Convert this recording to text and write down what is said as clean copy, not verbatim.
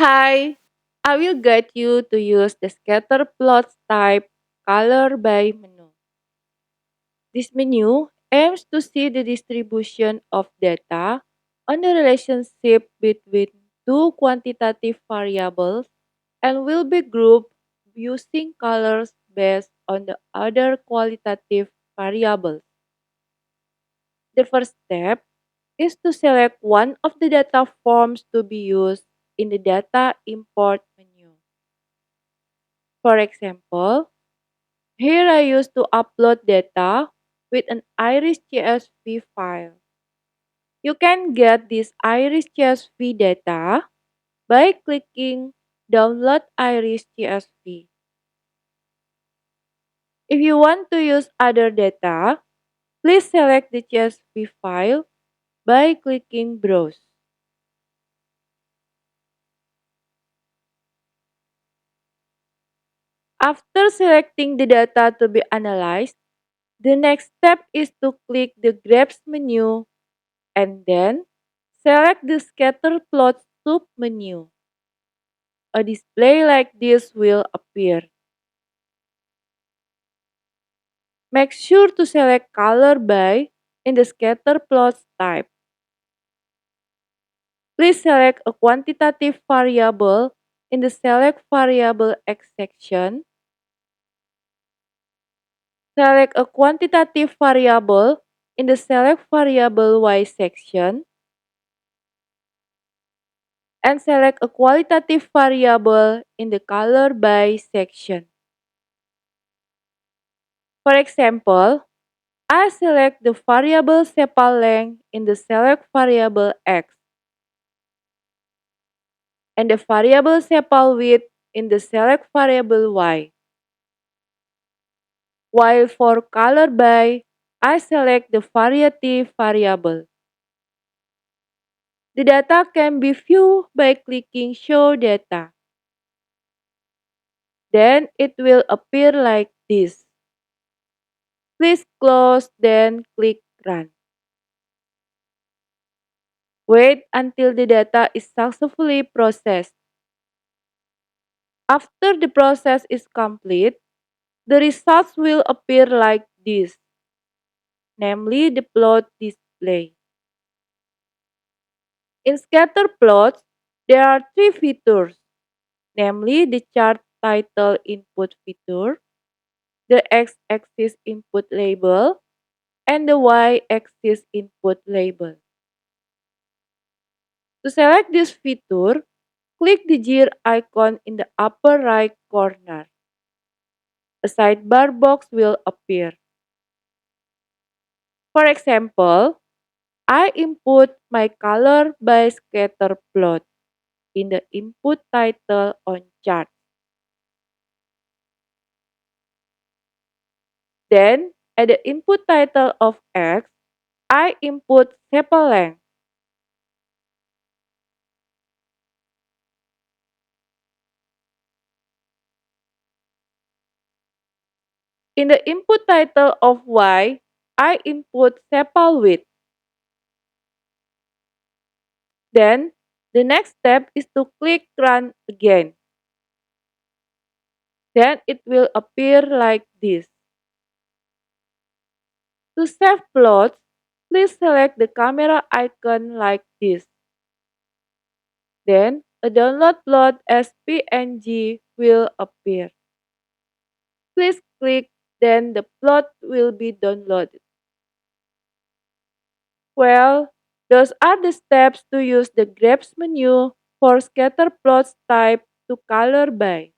Hi, I will guide you to use the scatter plots type color by menu. This menu aims to see the distribution of data on the relationship between two quantitative variables and will be grouped using colors based on the other qualitative variables. The first step is to select one of the data forms to be used in the data import menu. For example, here I used to upload data with an Iris CSV file. You can get this Iris CSV data by clicking Download Iris CSV. If you want to use other data, please select the CSV file by clicking Browse. After selecting the data to be analyzed, the next step is to click the Graph menu and then select the Scatter Plot sub-menu. A display like this will appear. Make sure to select Color By in the Scatter Plots type. Please select a quantitative variable in the Select Variable X section. Select a quantitative variable in the Select Variable Y section. And select a qualitative variable in the Color By section. For example, I select the variable sepal length in the select variable X and the variable sepal width in the select variable Y. While for color by, I select the variety variable. The data can be viewed by clicking Show Data. Then it will appear like this. Please close, then click Run. Wait until the data is successfully processed. After the process is complete, the results will appear like this, namely the plot display. In scatter plots, there are three features, namely the chart title input feature, the x-axis input label, and the y-axis input label. To select this feature, click the gear icon in the upper right corner. A sidebar box will appear. For example, I input my color by scatter plot in the input title on chart. Then, at the input title of X, I input sepal length. In the input title of Y, I input sepal width. Then, the next step is to click Run again. Then it will appear like this. To save plots, please select the camera icon like this. Then, a download plot as PNG will appear. Please click, then the plot will be downloaded. Well, those are the steps to use the Graph menu for scatter plots type to color by.